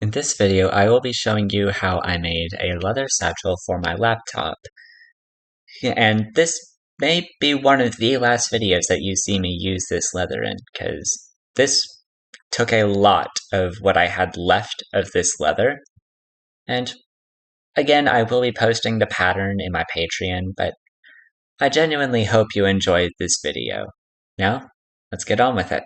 In this video, I will be showing you how I made a leather satchel for my laptop. And this may be one of the last videos that you see me use this leather in, because this took a lot of what I had left of this leather. And again, I will be posting the pattern in my Patreon, but I genuinely hope you enjoyed this video. Now, let's get on with it.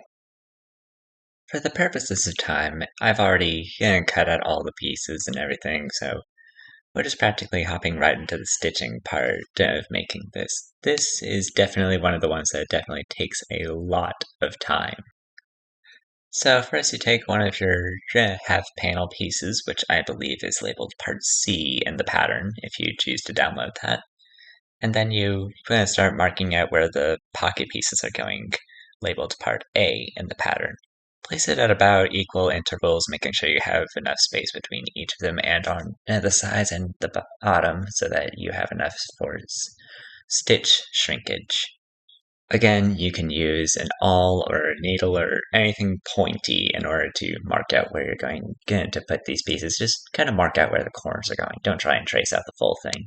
For the purposes of time, I've already cut out all the pieces and everything, so we're just practically hopping right into the stitching part of making this. This is definitely one of the ones that definitely takes a lot of time. So first you take one of your half panel pieces, which I believe is labeled part C in the pattern, if you choose to download that. And then you start marking out where the pocket pieces are going, labeled part A in the pattern. Place it at about equal intervals, making sure you have enough space between each of them and on the sides and the bottom so that you have enough for stitch shrinkage. Again, you can use an awl or a needle or anything pointy in order to mark out where you're going to put these pieces. Just kind of mark out where the corners are going. Don't try and trace out the full thing.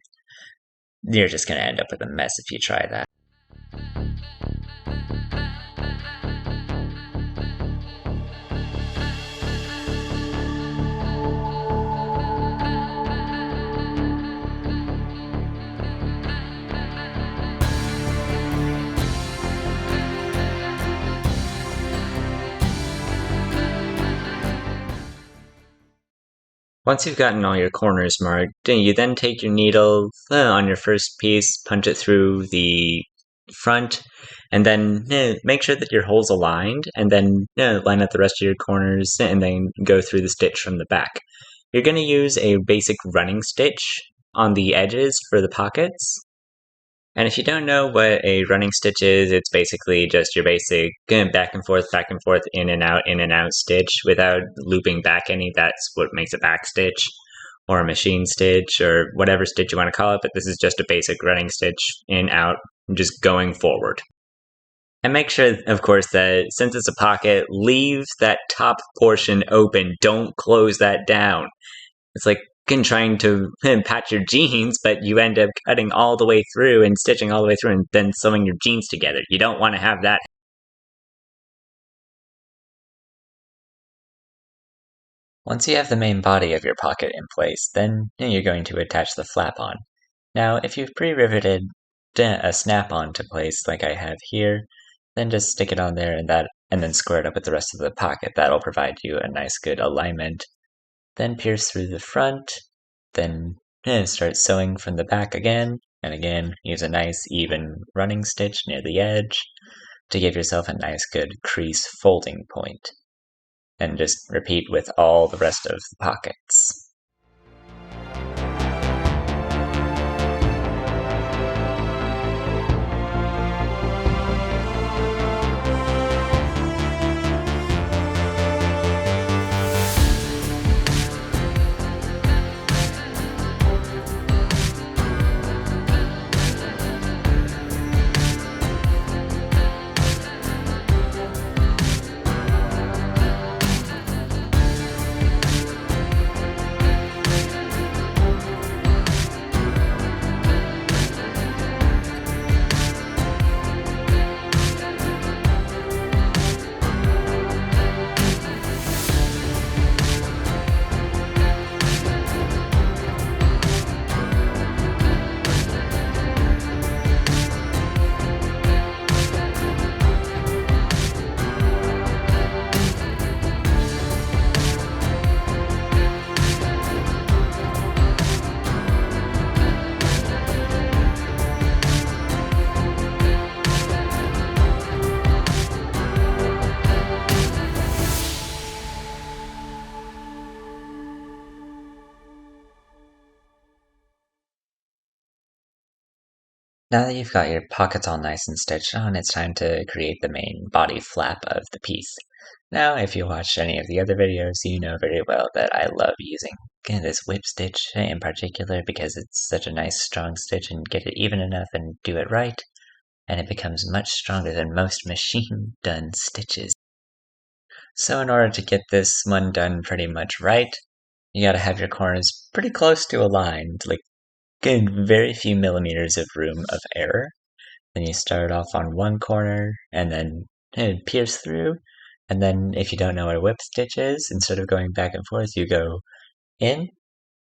You're just going to end up with a mess if you try that. Once you've gotten all your corners marked, you then take your needle on your first piece, punch it through the front, and then make sure that your hole's aligned, and then line up the rest of your corners, and then go through the stitch from the back. You're going to use a basic running stitch on the edges for the pockets. And if you don't know what a running stitch is, it's basically just your basic back and forth, in and out stitch without looping back any. That's what makes a back stitch or a machine stitch or whatever stitch you want to call it, but this is just a basic running stitch in, out, just going forward. And make sure, of course, that since it's a pocket, leave that top portion open. Don't close that down. It's like trying to patch your jeans, but you end up cutting all the way through and stitching all the way through and then sewing your jeans together. You don't want to have that. Once you have the main body of your pocket in place, then you're going to attach the flap on. Now, if you've pre-riveted a snap-on to place like I have here, then just stick it on there and then square it up with the rest of the pocket. That'll provide you a nice good alignment. Then pierce through the front, then start sewing from the back again, and again, use a nice even running stitch near the edge to give yourself a nice good crease folding point. And just repeat with all the rest of the pockets. Now that you've got your pockets all nice and stitched on, it's time to create the main body flap of the piece. Now, if you watched any of the other videos, you know very well that I love using this whip stitch in particular because it's such a nice strong stitch and get it even enough and do it right, and it becomes much stronger than most machine-done stitches. So in order to get this one done pretty much right, You gotta have your corners pretty close to aligned, like good very few millimeters of room of error. Then you start off on one corner and then pierce through. And then if you don't know what a whip stitch is, instead of going back and forth, you go in,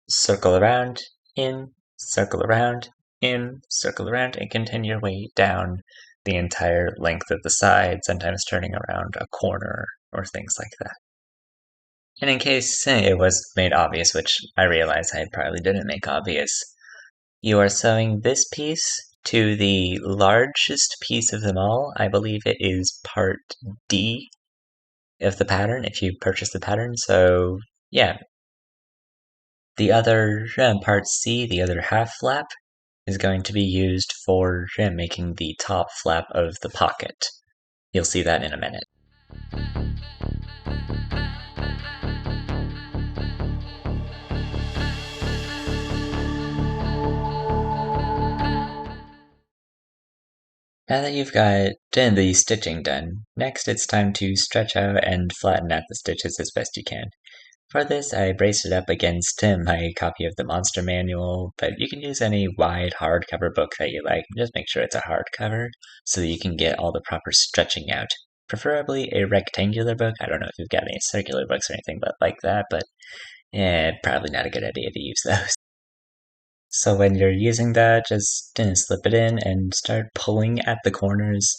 circle around, in, circle around, in, circle around, and continue your way down the entire length of the side, sometimes turning around a corner or things like that. And in case it was made obvious, which I realize I probably didn't make obvious, you are sewing this piece to the largest piece of them all. I believe it is part D of the pattern if you purchase the pattern. So yeah, the other part C, the other half flap, is going to be used for making the top flap of the pocket. You'll see that in a minute. Now that you've got the stitching done, next it's time to stretch out and flatten out the stitches as best you can. For this, I braced it up against my copy of the Monster Manual, but you can use any wide hardcover book that you like. Just make sure it's a hardcover so that you can get all the proper stretching out. Preferably a rectangular book. I don't know if you've got any circular books or anything like that, but probably not a good idea to use those. So when you're using that, just slip it in and start pulling at the corners.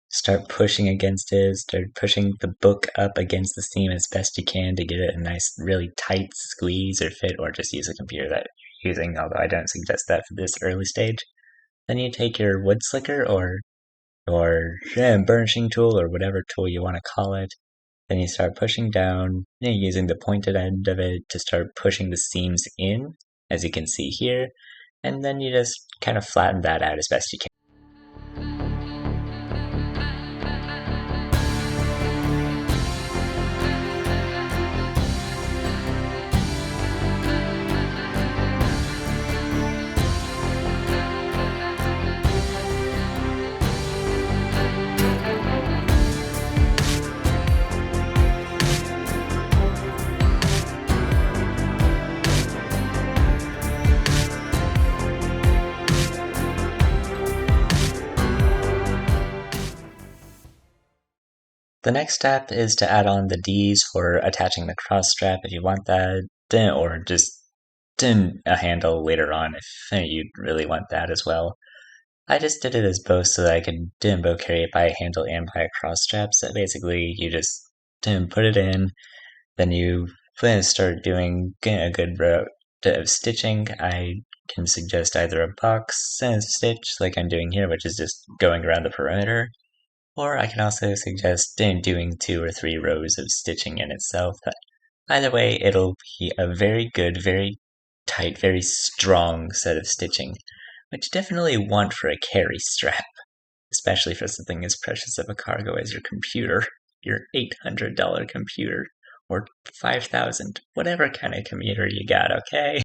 Start pushing against it, start pushing the book up against the seam as best you can to get it a nice, really tight squeeze or fit, or just use a computer that you're using, although I don't suggest that for this early stage. Then you take your wood slicker or burnishing tool or whatever tool you want to call it. Then you start pushing down, using the pointed end of it to start pushing the seams in, as you can see here, and then you just kind of flatten that out as best you can. The next step is to add on the D's for attaching the cross strap if you want that, or just a handle later on if you really want that as well. I just did it as both so that I could both carry it by a handle and by a cross strap. So basically, you just put it in, then you start doing a good row of stitching. I can suggest either a box stitch like I'm doing here, which is just going around the perimeter, or I can also suggest doing 2 or 3 rows of stitching in itself. But either way, it'll be a very good, very tight, very strong set of stitching, which you definitely want for a carry strap, especially for something as precious of a cargo as your computer, your $800 computer, or $5,000, whatever kind of computer you got, okay?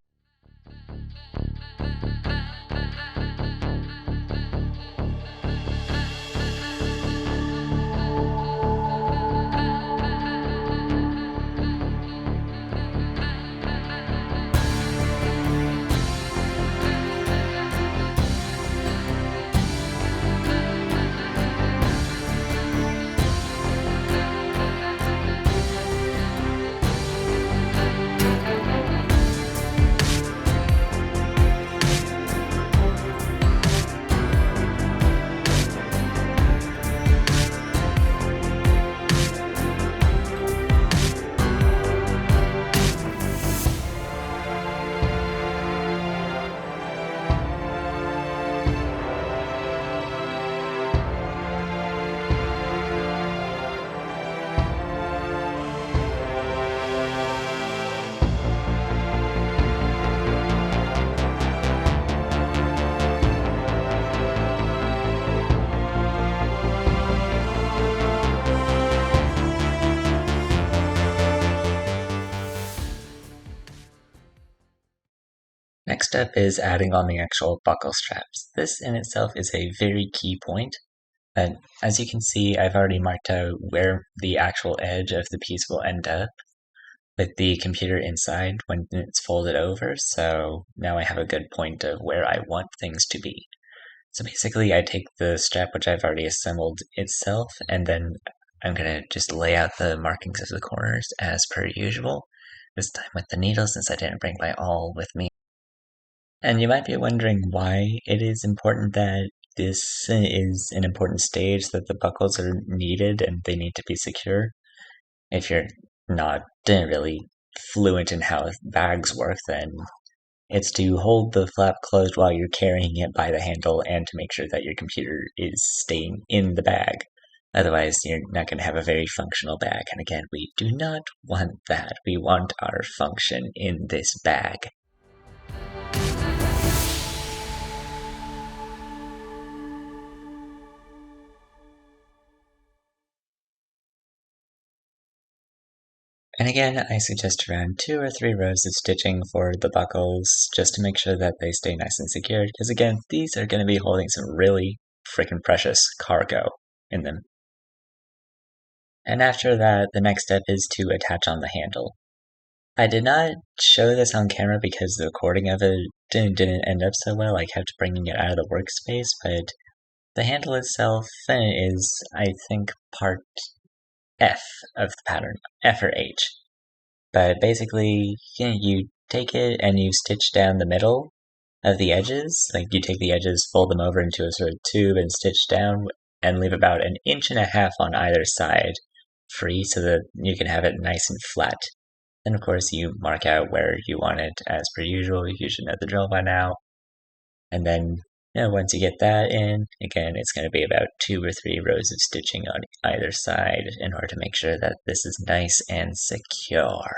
Next up is adding on the actual buckle straps. This in itself is a very key point. And as you can see, I've already marked out where the actual edge of the piece will end up. with the computer inside when it's folded over, so now I have a good point of where I want things to be. So basically, I take the strap which I've already assembled itself, and then I'm gonna just lay out the markings of the corners as per usual, this time with the needle since I didn't bring my awl with me. And you might be wondering why it is important that this is an important stage, that the buckles are needed and they need to be secure. If you're not really fluent in how bags work, then it's to hold the flap closed while you're carrying it by the handle and to make sure that your computer is staying in the bag. Otherwise, you're not going to have a very functional bag. And again, we do not want that. We want our function in this bag. And again, I suggest around 2 or 3 rows of stitching for the buckles, just to make sure that they stay nice and secured, because again, these are going to be holding some really freaking precious cargo in them. And after that, the next step is to attach on the handle. I did not show this on camera because the recording of it didn't end up so well. I kept bringing it out of the workspace, but the handle itself is, I think, part F of the pattern, F or H. But basically, you take it and you stitch down the middle of the edges. Like you take the edges, fold them over into a sort of tube and stitch down and leave about 1.5 inches on either side free so that you can have it nice and flat. Then of course you mark out where you want it as per usual. You should know the drill by now. And then once you get that in, again, it's going to be about 2 or 3 rows of stitching on either side in order to make sure that this is nice and secure.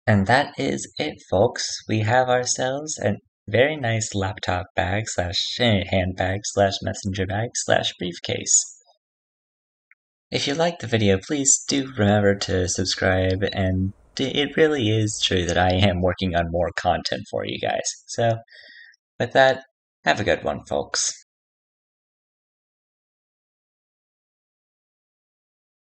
And that is it, folks. We have ourselves a very nice laptop bag slash handbag slash messenger bag slash briefcase. If you liked the video, please do remember to subscribe, and it really is true that I am working on more content for you guys. So, with that, have a good one, folks.